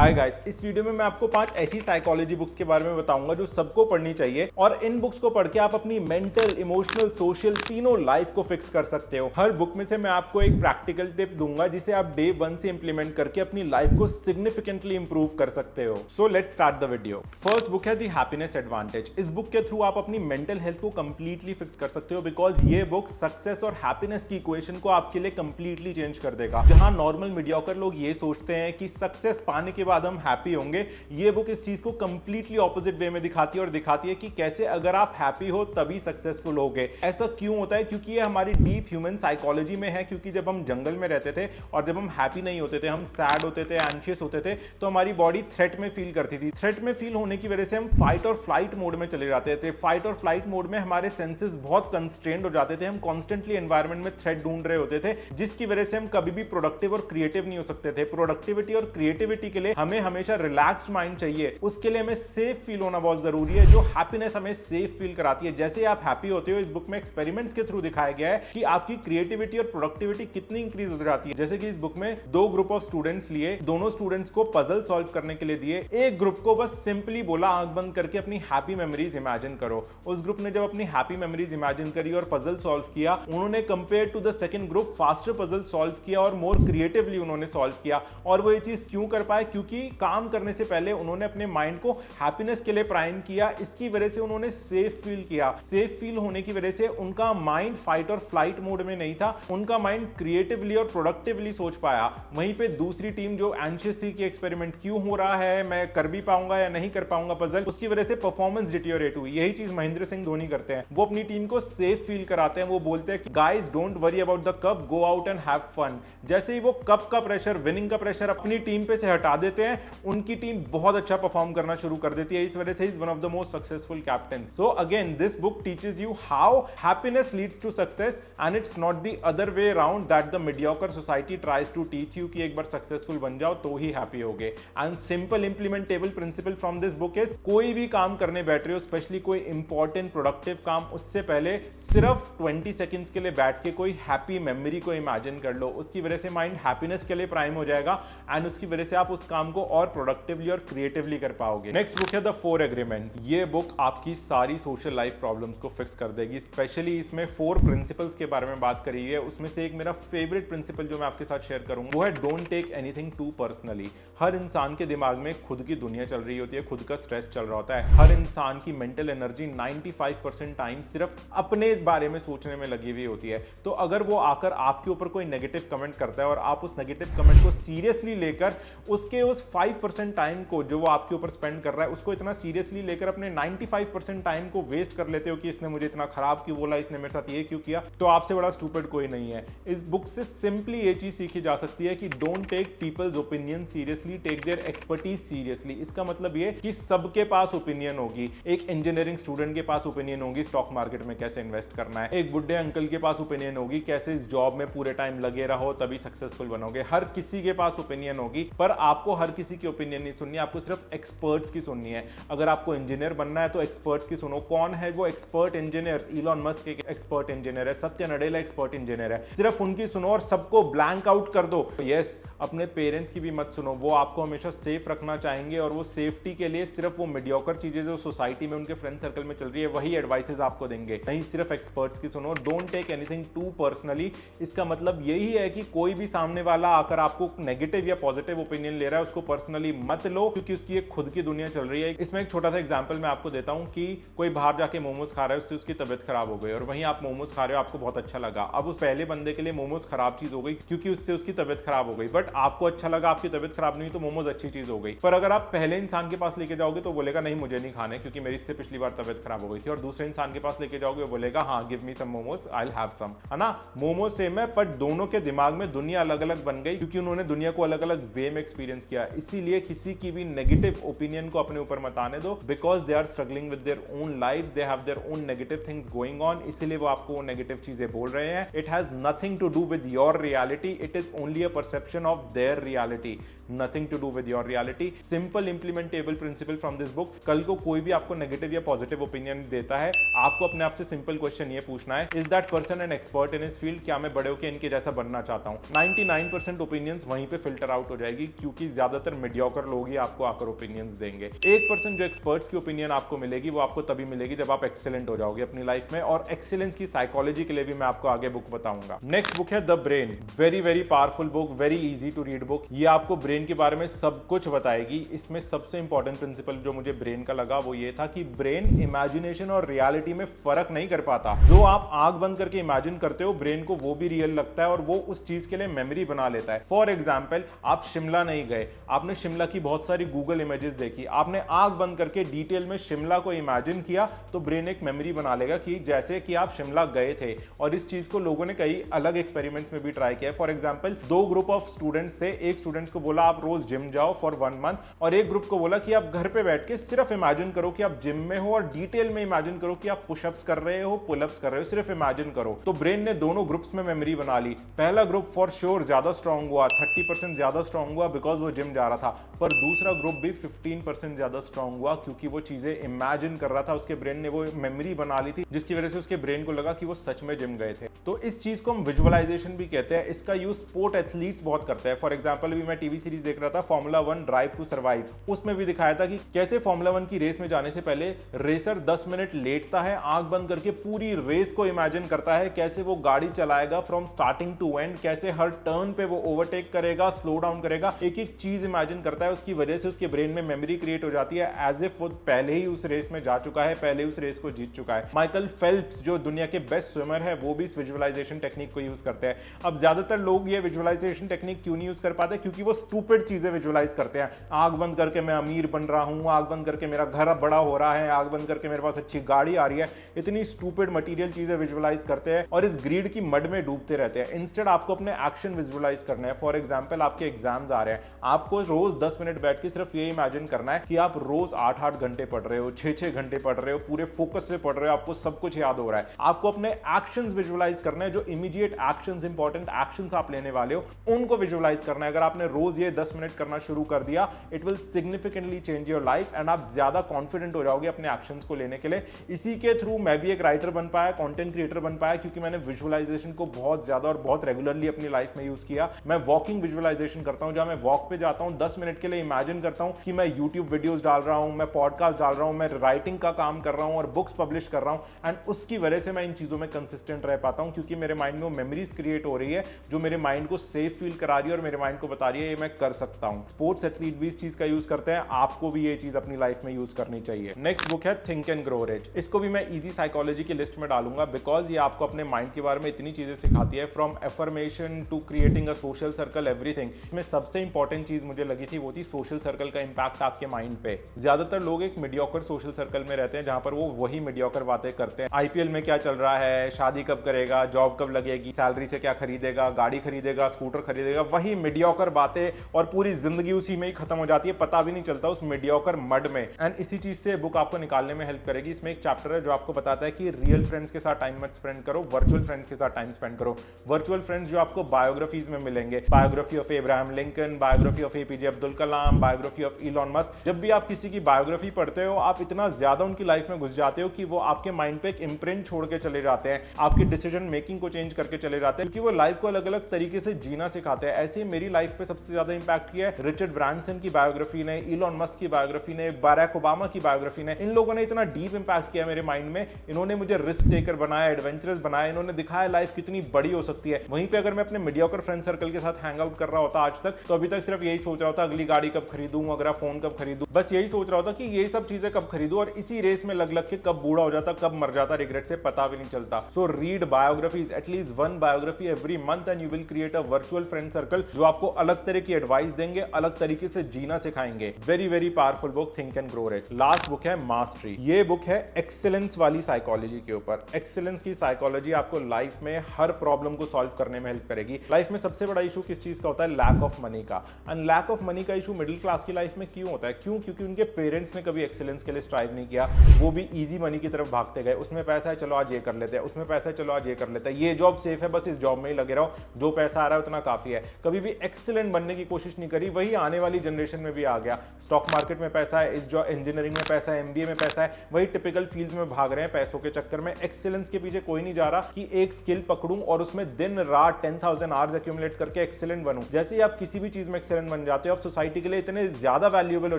Hi guys, इस video में मैं आपको 5 ऐसी साइकोलॉजी बुक्स के बारे में बताऊंगा जो सबको पढ़नी चाहिए और इन बुक्स को पढ़ के आप अपनी मेंटल, इमोशनल, सोशल तीनों लाइफ को फिक्स कर सकते हो। हर बुक में से मैं आपको एक प्रैक्टिकल टिप दूंगा जिसे आप डे 1 से इंप्लीमेंट करके अपनी लाइफ को सिग्निफिकेंटली इंप्रूव कर सकते हो। So let's start the video. First book है द हैप्पीनेस एडवांटेज। इस बुक के थ्रू आप अपनी मेंटल हेल्थ को कंप्लीटली फिक्स कर सकते हो बिकॉज ये बुक सक्सेस और हैप्पीनेस की इक्वेशन को आपके लिए कंप्लीटली चेंज कर देगा। जहां नॉर्मल मीडियोकर लोग ये सोचते हैं कि सक्सेस पाने के बाद हम हैप्पी होंगे, ये बुक इस चीज को कंप्लीटली ऑपोजिट वे में दिखाती है और दिखाती है कि कैसे अगर आप हैप्पी हो तभी सक्सेसफुल होगे। ऐसा क्यों होता है? क्योंकि ये हमारी डीप ह्यूमन साइकोलॉजी में है। क्योंकि जब हम जंगल में रहते थे और जब हम हैप्पी नहीं होते थे, हम सैड होते थे, एंशियस होते थे, तो हमारी बॉडी थ्रेट में फील करती थी। थ्रेट में फील होने की वजह से हम फाइट और फ्लाइट मोड में चले जाते थे। फाइट और फ्लाइट मोड में हमारे सेंसेस बहुत कंस्ट्रेंड हो जाते थे। हम कॉन्स्टेंटली एनवायरमेंट में थ्रेट ढूंढ रहे होते थे, जिसकी वजह से हम कभी भी प्रोडक्टिव और क्रिएटिव नहीं हो सकते थे। प्रोडक्टिविटी और क्रिएटिविटी के लिए हमें हमेशा रिलैक्स्ड माइंड चाहिए। उसके लिए हमें सेफ फील होना बहुत जरूरी है। जो हैप्पीनेस हमें सेफ फील कराती है। जैसे ही आप हैप्पी होते हो, इस बुक में एक्सपेरिमेंट्स के थ्रू दिखाया गया है कि आपकी क्रिएटिविटी और प्रोडक्टिविटी कितनी इंक्रीज हो जाती है। जैसे कि इस बुक में दो ग्रुप ऑफ स्टूडेंट्स लिए, दोनों स्टूडेंट्स को पजल सॉल्व करने के लिए दिए। एक ग्रुप को बस सिंपली बोला आंख बंद करके अपनी हैप्पी मेमोरीज इमेजिन करो। उस ग्रुप ने जब अपनी हैप्पी मेमोरीज इमेजिन करी और पजल सॉल्व किया, उन्होंने compare to the second group faster puzzle solve किया और मोर क्रिएटिवली उन्होंने सॉल्व किया। और वो ये चीज क्यों कर पाए? क्योंकि काम करने से पहले उन्होंने अपने माइंड को हैप्पीनेस के लिए प्राइम किया। इसकी वजह से उन्होंने सेफ फील किया। सेफ फील होने की वजह से उनका माइंड फाइट और फ्लाइट मोड में नहीं था। उनका माइंड क्रिएटिवली और प्रोडक्टिवली सोच पाया। वहीं पे दूसरी टीम जो एंशियस थी कि एक्सपेरिमेंट क्यों हो रहा है, मैं कर भी पाऊंगा या नहीं कर पाऊंगा पजल, उसकी वजह से परफॉर्मेंस डिटीरियोरेट हुई। यही चीज महेंद्र सिंह धोनी करते हैं। वो अपनी टीम को सेफ फील कराते हैं। वो बोलते हैं guys don't worry about the cup, go out and have fun. जैसे ही वो कप का प्रेशर, विनिंग का प्रेशर अपनी टीम पे से हटा देते हैं, उनकी टीम बहुत अच्छा परफॉर्म करना शुरू कर देती है। इस वजह से is one of the most successful captain. So again this book teaches you how happiness leads to success and it's not the other way around that the mediocre society tries to teach you कि एक बार successful बन जाओ तो ही happy होगे। And simple implementable principle from this book is कोई भी काम करने बैठ रहे हो, स्पेशली कोई इंपॉर्टेंट प्रोडक्टिव काम, उससे पहले सिर्फ 20 सेकंड्स के लिए बैठ के कोई हैप्पी मेमोरी को इमेजिन कर लो। उसकी वजह से माइंड हैप्पीनेस के लिए प्राइम हो जाएगा एंड उसकी वजह से आप उस काम को और प्रोडक्टिवली और क्रिएटिवली कर पाओगे। नेक्स्ट बुक है द 4 एग्रीमेंट्स। ये बुक आपकी सारी सोशल लाइफ प्रॉब्लम्स को फिक्स कर देगी। स्पेशली इसमें 4 प्रिंसिपल्स के बारे में बात करी है। उसमें से एक मेरा फेवरेट प्रिंसिपल जो मैं आपके साथ शेयर करूंगा वो है don't take anything too personally. हर इंसान के दिमाग में खुद की दुनिया चल रही होती है, खुद का स्ट्रेस चल रहा होता है। हर इंसान की मेंटल एनर्जी 95% टाइम सिर्फ अपने बारे में सोचने में लगी हुई होती है। तो अगर वो आकर आपके ऊपर कोई नेगेटिव कमेंट करता है और आप उस नेगेटिव कमेंट को सीरियसली लेकर उसके उस 5% टाइम को जो वो आपके ऊपर स्पेंड कर रहा है उसको इतना सीरियसली लेकर अपने 95% टाइम को वेस्ट कर लेते हो कि इसने मुझे इतना खराब क्यों बोला, इसने मेरे साथ ये क्यों किया, तो आपसे बड़ा स्टूपिड कोई नहीं है। इस बुक से सिंपली ये चीज सीखी जा सकती है कि don't take people's opinion seriously, take their expertise seriously. इसका मतलब ये कि सबके पास ओपिनियन होगी। एक इंजीनियरिंग स्टूडेंट के पास ओपिनियन होगी स्टॉक मार्केट में कैसे इन्वेस्ट करना है। एक बुढ़े अंकल के पास ओपिनियन होगी कैसे इस जॉब में पूरे टाइम लगे रहो तभी सक्सेसफुल बनोगे। हर किसी के पास ओपिनियन होगी, पर आपको हर किसी की ओपिनियन नहीं सुननी, आपको सिर्फ एक्सपर्ट्स की सुननी है। अगर आपको इंजीनियर बनना है तो एक्सपर्ट्स की सुनो। कौन है वो एक्सपर्ट इंजीनियर? इलॉन मस्क एक एक्सपर्ट इंजीनियर है, सत्य नडेला एक्सपर्ट इंजीनियर है। सिर्फ उनकी सुनो और सबको ब्लैंक आउट कर दो। यस, अपने पेरेंट्स की भी मत सुनो। वो आपको हमेशा सेफ रखना चाहेंगे और वो सेफ्टी के लिए सिर्फ वो मीडियोकर चीजें जो सोसाइटी में उनके फ्रेंड सर्कल में चल रही है वही एडवाइसेस आपको देंगे। नहीं, सिर्फ एक्सपर्ट्स की सुनो। Don't take anything too personally. इसका मतलब यही है कि कोई भी सामने वाला आकर आपको नेगेटिव या पॉजिटिव ओपिनियन ले रहा है उसको पर्सनली मत लो, क्योंकि उसकी एक खुद की दुनिया चल रही है। इसमें एक छोटा सा एग्जांपल मैं आपको देता हूं कि कोई बाहर जाके मोमोज खा रहा है, उससे उसकी तबियत खराब हो गई और वहीं आप मोमोज खा रहे हो, आपको बहुत अच्छा लगा। अब उस पहले बंदे के लिए मोमोज खराब चीज हो गई क्योंकि उससे उसकी तबियत खराब हो गई, बट आपको अच्छा लगा, आपकी तबियत खराब नहीं तो मोमोज अच्छी चीज हो गई। पर अगर आप पहले इंसान के पास लेके जाओगे तो बोलेगा नहीं मुझे नहीं खाने क्योंकि मेरी इससे पिछली बार तबियत खराब हो गई थी, और दूसरे इंसान के पास लेके जाओगे वो बोलेगा हाँ give me some momos, I will have some, है ना। मोमोज सेम है बट दोनों के दिमाग में दुनिया अलग अलग बन गई क्योंकि उन्होंने दुनिया को अलग अलग वे में एक्सपीरियंस किया। इसीलिए किसी की भी नेगेटिव ओपिनियन को अपने ऊपर मत आने दो, because they are struggling with their own life, they have their own negative things going on. इसीलिए वो आपको नेगेटिव चीजें बोल रहे हैं। It has nothing to do with your reality, it is only a perception of their reality, nothing to do with your reality. Simple implementable principle from this book. कल को कोई भी आपको नेगेटिव या पॉजिटिव ओपिनियन देता है, आपको अपने आप से सिंपल क्वेश्चन ये पूछना है, is that person an expert in his field? क्या मैं बड़े होकर इनके जैसा बनना चाहता हूं? 99% ओपिनियंस वहीं पे फिल्टर आउट हो जाएगी क्योंकि ज्यादा ज्यादातर मीडियोकर लोग ही आपको आकर ओपिनियंस देंगे। 1% जो एक्सपर्ट्स की ओपिनियन आपको मिलेगी वो आपको तभी मिलेगी जब आप एक्सीलेंट हो जाओगे अपनी लाइफ में, और एक्सीलेंस की साइकोलॉजी के लिए भी मैं आपको आगे बुक बताऊंगा। नेक्स्ट बुक है the brain, very very powerful book, very easy to read book. ये आपको ब्रेन के बारे में सब कुछ बताएगी। इसमें सबसे इंपॉर्टेंट प्रिंसिपल जो मुझे ब्रेन का लगा वो ये था कि ब्रेन इमेजिनेशन और रियलिटी में फर्क नहीं कर पाता। जो आप आंख बंद करके इमेजिन करते हो ब्रेन को वो भी रियल लगता है और वो उस चीज के लिए मेमोरी बना लेता है। फॉर एग्जाम्पल, आप शिमला नहीं गए, आपने शिमला की बहुत सारी गूगल इमेजेस देखी, आपने आंख बंद करके डिटेल में शिमला को इमेजिन किया, तो ब्रेन एक मेमोरी बना लेगा कि जैसे कि आप शिमला गए थे। और इस चीज को लोगों ने कई अलग एक्सपेरिमेंट्स में भी ट्राई किया। For example, 2 group of students थे, एक स्टूडेंट्स को बोला आप रोज जिम जाओ फॉर 1 मंथ, और एक ग्रुप को बोला कि आप घर पे बैठ के सिर्फ इमेजिन करो कि आप जिम में हो और डिटेल में इमेजिन करो कि आप पुशअप्स कर रहे हो, पुलअप्स कर रहे हो, सिर्फ इमेजिन करो। तो ब्रेन ने दोनों ग्रुप्स में मेमोरी बना ली। पहला ग्रुप फॉर श्योर ज्यादा स्ट्रांग हुआ, 30% ज्यादा स्ट्रांग हुआ बिकॉज वो जिम जा रहा था, पर दूसरा ग्रुप भी 15% ज्यादा स्ट्रांग हुआ क्योंकि वो चीजें इमेजिन कर रहा था। उसके ब्रेन ने वो मेमोरी बना ली थी जिसकी वजह से उसके ब्रेन को लगा कि वो सच में जिम गए थे। तो इस चीज को हम विजुअलाइजेशन भी कहते हैं। इसका यूज स्पोर्ट एथलीट्स बहुत करते हैं। फॉर एग्जांपल, अभी मैं टीवी सीरीज देख रहा था फॉर्मूला 1 ड्राइव टू सर्वाइव, उसमें भी दिखाया था कि कैसे फॉर्मूला 1 की रेस में जाने से पहले रेसर 10 मिनट लेटता है, आंख बंद करके पूरी रेस को इमेजिन करता है, कैसे वो गाड़ी चलाएगा फ्रॉम स्टार्टिंग टू एंड, कैसे हर टर्न पे वो ओवरटेक करेगा, स्लो डाउन करेगा, एक एक चीज इमेजिन करता है। उसकी वजह से उसके ब्रेन में मेमोरी क्रिएट हो जाती है एज इफ वो पहले ही उस रेस में जा चुका है, पहले उस रेस को जीत चुका है। माइकल फेल्प्स जो दुनिया के बेस्ट स्विमर है वो भी इस विजुअलाइजेशन टेक्निक को यूज करते हैं। अब ज्यादातर लोग ये विजुअलाइजेशन टेक्निक क्यों नहीं यूज कर पाते? क्योंकि वो स्टूपिड चीजें विजुअलाइज करते हैं। आंख बंद करके मैं अमीर बन रहा हूं, आंख बंद करके मेरा घर अब बड़ा हो रहा है, आंख बंद करके मेरे पास अच्छी गाड़ी आ रही है, इतनी स्टूपिड मटेरियल चीजें विजुअलाइज करते हैं और इस ग्रीड की मड में डूबते रहते हैं। इंस्टेड आपको अपने एक्शन विजुअलाइज करना है। फॉर एग्जांपल, आपके एग्जाम्स आ रहे हैं, आपको रोज 10 मिनट बैठ के सिर्फ ये इमेजिन करना है कि आप रोज 8-8 घंटे पढ़ रहे हो, 6-6 घंटे पढ़ रहे हो, पूरे फोकस से पढ़ रहे हो, आपको सब कुछ याद हो रहा है। आपको अपने एक्शंस विजुअलाइज करना है, जो इमीडिएट एक्शंस, इंपॉर्टेंट एक्शंस आप लेने वाले हो उनको विजुअलाइज करना है। अगर आपने रोज ये 10 मिनट करना शुरू कर दिया, it will significantly change your life and आप ज्यादा कॉन्फिडेंट हो जाओगे अपने एक्शंस को लेने के लिए। इसी के थ्रू मैं भी एक राइटर बन पाया, कंटेंट क्रिएटर बन पाया, क्योंकि मैंने विजुअलाइजेशन को बहुत ज्यादा और बहुत रेगुलरली अपनी लाइफ में यूज किया। मैं वॉकिंग विजुअलाइजेशन करता हूं, जहां मैं वॉक पे जाता हूं, 10 मिनट के लिए इमेजिन करता हूं कि मैं यूट्यूब वीडियोस डाल रहा हूं, मैं पॉडकास्ट डाल रहा हूं, मैं राइटिंग का काम कर रहा हूं और बुक्स पब्लिश कर रहा हूं, एंड उसकी वजह से मैं इन चीजों में कंसिस्टेंट रह पाता हूं, क्योंकि मेरे माइंड में वो मेमोरीज क्रिएट हो रही है जो मेरे माइंड को सेफ फील करा रही है और मेरे माइंड को बता रही है ये मैं कर सकता हूं। स्पोर्ट्स एथलीट भी इस चीज का यूज करते हैं, आपको भी ये चीज अपनी लाइफ में यूज करनी चाहिए। नेक्स्ट बुक है थिंक एंड ग्रो रिच। इसको भी मैं इजी साइकोलॉजी की लिस्ट में डालूंगा बिकॉज ये आपको अपने माइंड के बारे में इतनी चीजें सिखाती है, from affirmation to creating a social circle, everything. इसमें सबसे इंपॉर्टेंट चीज मुझे लगी थी वो थी सोशल सर्कल का इंपैक्ट आपके माइंड पे। ज्यादातर लोग एक मीडियोकर सोशल सर्कल में रहते हैं जहां पर वो वही मीडियोकर बातें करते हैं। आईपीएल में क्या चल रहा है, शादी कब करेगा, जॉब कब लगेगी, सैलरी से क्या खरीदेगा, गाड़ी खरीदेगा, स्कूटर खरीदेगा, वही मीडियोकर बातें, और पूरी जिंदगी उसी में ही खत्म हो जाती है, पता भी नहीं चलता उस मीडियोकर मड में। एंड इसी चीज से बुक आपको निकालने में हेल्प करेगी। इसमें एक चैप्टर है जो आपको बताता है कि रियल फ्रेंड्स के साथ टाइम मत स्पेंड करो, वर्चुअल फ्रेंड्स के साथ टाइम स्पेंड करो। वर्चुअल फ्रेंड्स जो आपको बायोग्राफीज में मिलेंगे, biography of Abraham Lincoln, biography of APJ Abdul Kalam, biography of Elon Musk. जब भी आप किसी की बायोग्राफी पढ़ते हो, आप इतना ज्यादा उनकी लाइफ में घुस जाते हो कि वो आपके माइंड पे एक इंप्रिंट छोड़ के चले जाते हैं, आपकी डिसीजन मेकिंग को चेंज करके चले जाते हैं, क्योंकि वो लाइफ को अलग अलग तरीके से जीना सिखाते हैं। ऐसे मेरी लाइफ पे सबसे ज्यादा इंपैक्ट किया है रिचर्ड ब्रांसन की बायोग्राफी ने, इलॉन मस्क की बायोग्राफी ने, बराक ओबामा की बायोग्राफी ने। इन लोगों ने इतना डीप इंपैक्ट किया मेरे माइंड में, इन्होंने मुझे रिस्क टेकर बनाया, एडवेंचरस बनाया, इन्होंने दिखाया लाइफ कितनी बड़ी हो सकती है। वहीं पे अगर मैं अपने मीडियोकर फ्रेंड सर्कल के साथ हैंग आउट कर रहा होता आज तक, तो अभी तक सिर्फ यही सोच रहा होता अगली गाड़ी कब खरीदूं, अगला फोन कब खरीदूं, बस यही सोच रहा होता कि ये सब चीजें कब खरीदूं, और इसी रेस में लग लग के कब बूढ़ा हो जाता, कब मर जाता, रिग्रेट से पता भी नहीं चलता। So read biographies, at least 1 biography every month and you will create a virtual friend circle जो आपको अलग तरह की एडवाइस देंगे, अलग तरीके से जीना सिखाएंगे। Very very powerful book think and grow rich. Last book है मास्टरी। ये बुक है एक्सीलेंस वाली साइकोलॉजी के ऊपर। एक्सीलेंस की साइकोलॉजी आपको लाइफ में हर प्रॉब्लम को सॉल्व करने में हेल्प करेगी। लाइफ में सबसे बड़ा इशू किस चीज का होता है? लैक ऑफ मनी का। एंड लैक ऑफ मनी का इशू मिडिल क्लास की लाइफ में क्यों होता है? क्यों? क्योंकि उनके पेरेंट्स ने कभी एक्सीलेंस के लिए स्ट्राइव नहीं किया, वो भी इजी मनी की तरफ भागते गए। उसमें पैसा है, चलो आज ये कर लेते हैं, उसमें पैसा है, चलो आज ये कर लेते हैं, ये जॉब सेफ है, बस इस जॉब में ही लगे रहो, जो पैसा आ रहा है उतना काफी है। कभी भी एक्सीलेंट बनने की कोशिश नहीं करी। वही आने वाली जनरेशन में भी आ गया। स्टॉक मार्केट में पैसा है, इस जॉब इंजीनियरिंग में पैसा है, एमबीए में पैसा है, वही टिपिकल फील्ड्स में भाग रहे हैं पैसों के चक्कर में। एक्सीलेंस के पीछे कोई नहीं जा रहा कि एक स्किल पकड़ूं और उसमें दिन रात 10,000 आवर्स एक्यूमुलेट करके एक्सीलेंट बनूं। जैसे ही आप किसी भी चीज में एक्सीलेंट बन बन जाते हो, आप सोसाइटी के लिए इतने ज्यादा वैल्यूएबल हो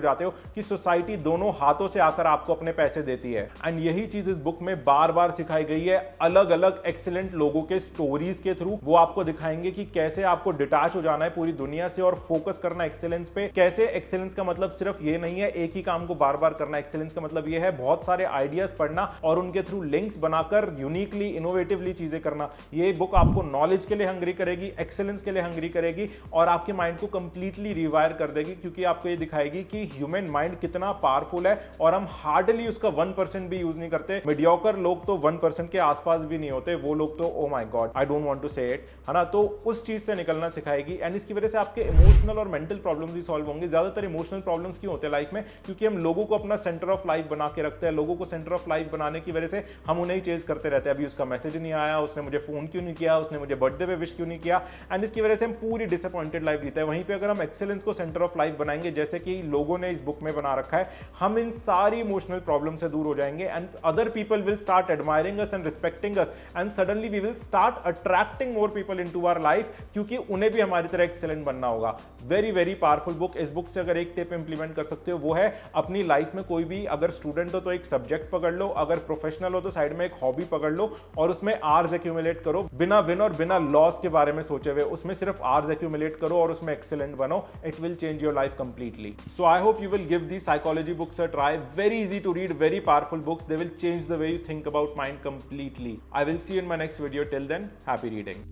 जाते हो कि सोसाइटी दोनों हाथों से आकर आपको अपने पैसे देती है। एंड यही चीज इस बुक में बार बार सिखाई गई है। अलग अलग एक्सीलेंट लोगों के स्टोरीज के थ्रू वो आपको दिखाएंगे कि कैसे आपको डिटैच हो जाना है पूरी दुनिया से और फोकस करना एक्सीलेंस पे। कैसे एक्सीलेंस का मतलब सिर्फ ये नहीं है एक ही काम को बार बार करना, एक्सीलेंस का मतलब ये है बहुत सारे आइडियाज पढ़ना और उनके थ्रू लिंक्स बनाकर यूनिकली इनोवेटिवली चीजें करना। ये बुक आपको नॉलेज के लिए हंग्री करेगी, एक्सीलेंस के लिए हंग्री करेगी और आपके माइंड को कंप्लीटली रिवायर कर देगी, क्योंकि आपको ये दिखाएगी कि ह्यूमन माइंड कितना पावरफुल है और हम हार्डली उसका 1% भी यूज नहीं करते। मीडियोकर लोग तो 1% के आसपास भी नहीं होते, वो लोग तो oh my God I don't want to say it, है ना। तो उस चीज से निकलना सिखाएगी एंड इसकी वजह से आपके इमोशनल और मेंटल प्रॉब्लम्स भी सॉल्व होंगे। ज्यादातर इमोशनल प्रॉब्लम्स क्यों होते हैं लाइफ में? क्योंकि हम लोगों को अपना सेंटर ऑफ लाइफ बना के रखते हैं। लोगों को सेंटर ऑफ लाइफ बनाने की वजह से हम उन्हें चेज करते रहते हैं। अभी उसका मैसेज नहीं आया, उसने मुझे फोन क्यों नहीं किया, उसने मुझे बर्थडे पे विश क्यों नहीं किया, एंड इसकी वजह से हम पूरी डिसअपॉइंटेड लाइफ जीते हैं। वहीं पे अगर हम एक्सीलेंस को सेंटर ऑफ लाइफ बनाएंगे जैसे कि लोगों ने इस बुक में बना रखा है, हम इन सारी इमोशनल प्रॉब्लम से दूर हो जाएंगे and other people will start admiring us and respecting us and suddenly we will start attracting more people into our life, क्योंकि उन्हें भी हमारी तरह एक्सीलेंट बनना होगा। Very very powerful book. इस बुक से अगर एक टिप इंप्लीमेंट कर सकते हो वो है अपनी लाइफ में कोई भी, अगर स्टूडेंट हो तो एक सब्जेक्ट पकड़ लो, अगर प्रोफेशनल हो तो साइड में एक हॉबी पकड़ लो और उसमें आर्स एक्यूमुलेट करो, बिना विन और बिना लॉस के बारे में सोचे हुए, उसमें सिर्फ आर्स एक्यूमुलेट करो और उसमें एक्सीलेंट बनो। It will change your life completely. So I hope you will give these psychology books a try. Very easy to read, very powerful books. They will change the way you think about mind completely. I will see you in my next video. Till then, happy reading.